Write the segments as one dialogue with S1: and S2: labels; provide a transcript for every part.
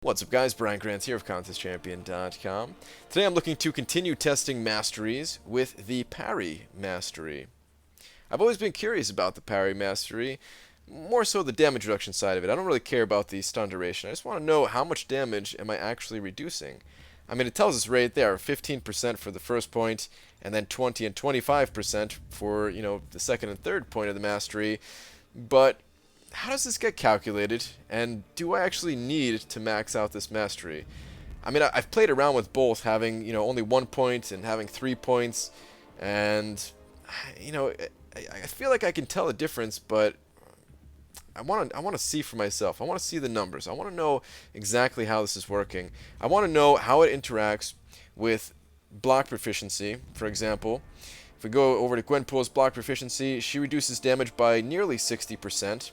S1: What's up guys, Brian Grant here of ContestChampion.com. Today I'm looking to continue testing masteries with the Parry mastery. I've always been curious about the Parry mastery, more so the damage reduction side of it. I don't really care about the stun duration. I just want to know how much damage am I actually reducing. I mean, it tells us right there, 15% for the first point, and then 20 and 25% for, the second and third point of the mastery. But how does this get calculated, and do I actually need to max out this mastery? I mean, I've played around with both, having, only 1 point and having 3 points, and, I feel like I can tell a difference, but I want to see for myself. I want to see the numbers. I want to know exactly how this is working. I want to know how it interacts with block proficiency, for example. If we go over to Gwenpool's block proficiency, she reduces damage by nearly 60%.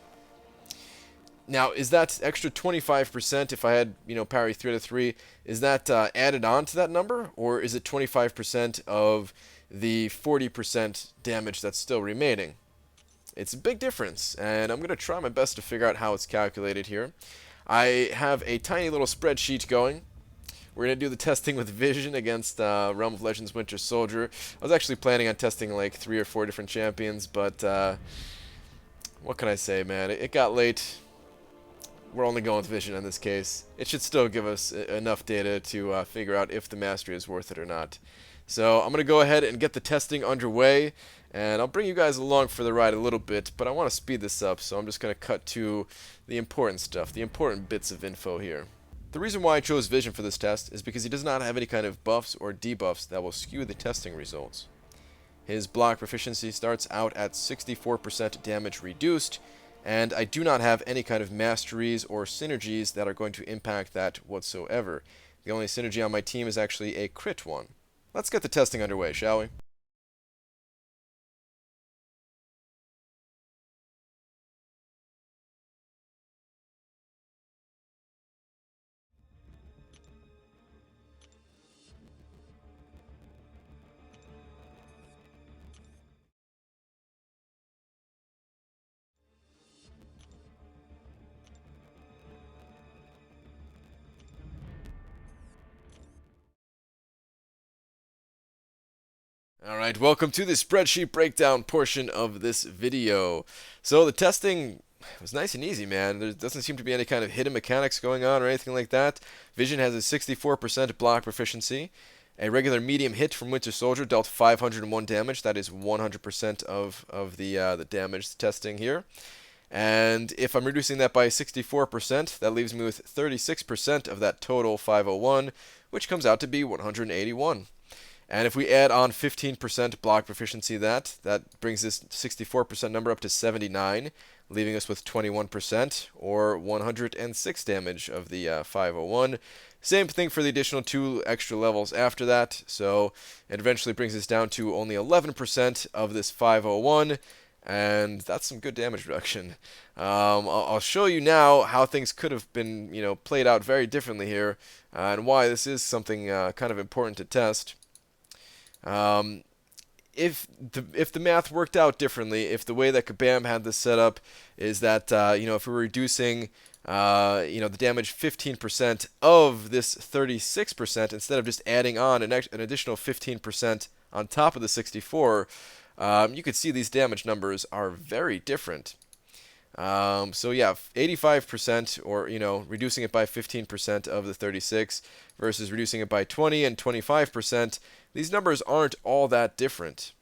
S1: Now, is that extra 25% if I had, parry 3 out of 3, is that added on to that number? Or is it 25% of the 40% damage that's still remaining? It's a big difference, and I'm going to try my best to figure out how it's calculated here. I have a tiny little spreadsheet going. We're going to do the testing with Vision against Realm of Legends Winter Soldier. I was actually planning on testing like 3 or 4 different champions, but what can I say, man? It got late. We're only going with Vision in this case. It should still give us enough data to figure out if the mastery is worth it or not. So I'm going to go ahead and get the testing underway, and I'll bring you guys along for the ride a little bit, but I want to speed this up, so I'm just going to cut to the important stuff, the important bits of info here. The reason why I chose Vision for this test is because he does not have any kind of buffs or debuffs that will skew the testing results. His block proficiency starts out at 64% damage reduced, and I do not have any kind of masteries or synergies that are going to impact that whatsoever. The only synergy on my team is actually a crit one. Let's get the testing underway, shall we? Alright, welcome to the spreadsheet breakdown portion of this video. So the testing was nice and easy, man. There doesn't seem to be any kind of hidden mechanics going on or anything like that. Vision has a 64% block proficiency. A regular medium hit from Winter Soldier dealt 501 damage. That is 100% of the damage testing here. And if I'm reducing that by 64%, that leaves me with 36% of that total 501, which comes out to be 181. And if we add on 15% block proficiency, that brings this 64% number up to 79, leaving us with 21%, or 106 damage of the 501. Same thing for the additional 2 extra levels after that, so it eventually brings us down to only 11% of this 501, and that's some good damage reduction. I'll show you now how things could have been, played out very differently here, and why this is something kind of important to test. If the math worked out differently, if the way that Kabam had this set up is that if we were reducing the damage 15% of this 36% instead of just adding on an additional 15% on top of the 64, you could see these damage numbers are very different. So yeah, 85%, or reducing it by 15% of the 36 versus reducing it by 20 and 25%. These numbers aren't all that different,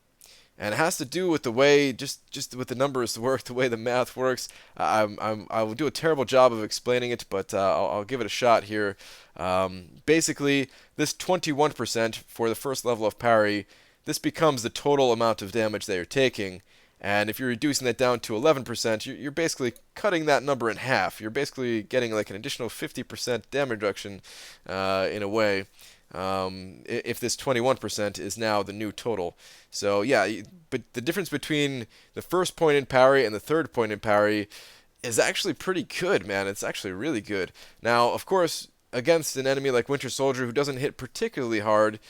S1: and it has to do with the way just with the numbers work, the way the math works. I will do a terrible job of explaining it, but I'll give it a shot here. Basically, this 21% for the first level of parry, this becomes the total amount of damage that you're taking. And if you're reducing that down to 11%, you're basically cutting that number in half. You're basically getting like an additional 50% damage reduction in a way. If this 21% is now the new total. So yeah, but the difference between the first point in parry and the third point in parry is actually pretty good, man. It's actually really good. Now, of course, against an enemy like Winter Soldier who doesn't hit particularly hard,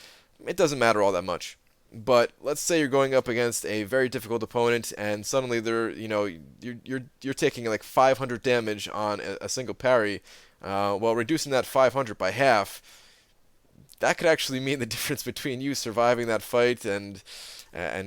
S1: it doesn't matter all that much. But let's say you're going up against a very difficult opponent, and suddenly you're taking like 500 damage on a single parry. well, reducing that 500 by half, that could actually mean the difference between you surviving that fight and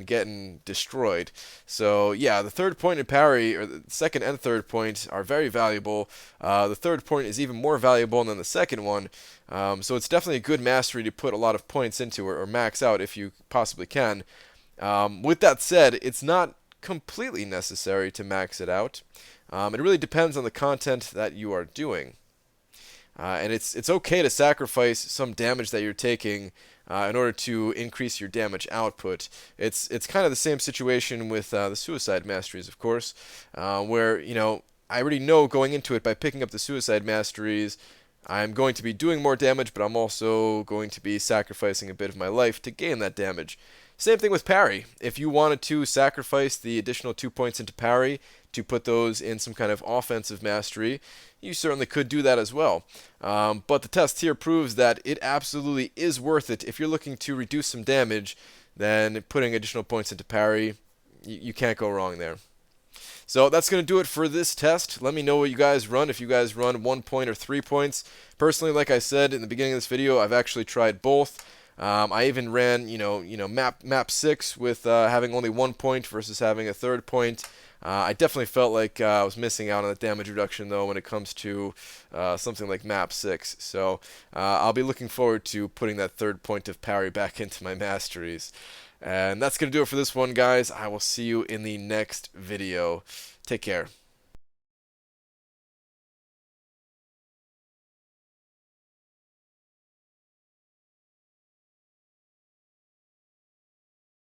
S1: getting destroyed. So yeah, the third point in parry, or the second and third point, are very valuable. The third point is even more valuable than the second one. So it's definitely a good mastery to put a lot of points into, or max out if you possibly can. With that said, it's not completely necessary to max it out. It really depends on the content that you are doing. And it's okay to sacrifice some damage that you're taking in order to increase your damage output. It's kind of the same situation with the suicide masteries, of course, where I already know going into it by picking up the suicide masteries, I'm going to be doing more damage, but I'm also going to be sacrificing a bit of my life to gain that damage. Same thing with parry. If you wanted to sacrifice the additional 2 points into parry to put those in some kind of offensive mastery, you certainly could do that as well. But the test here proves that it absolutely is worth it. If you're looking to reduce some damage, then putting additional points into parry, you can't go wrong there. So that's going to do it for this test. Let me know what you guys run, if you guys run 1 point or 3 points. Personally, like I said in the beginning of this video, I've actually tried both. I even ran, map 6 with having only 1 point versus having a third point. I definitely felt like I was missing out on the damage reduction, though, when it comes to something like map 6. So I'll be looking forward to putting that third point of parry back into my masteries. And that's going to do it for this one, guys. I will see you in the next video. Take care.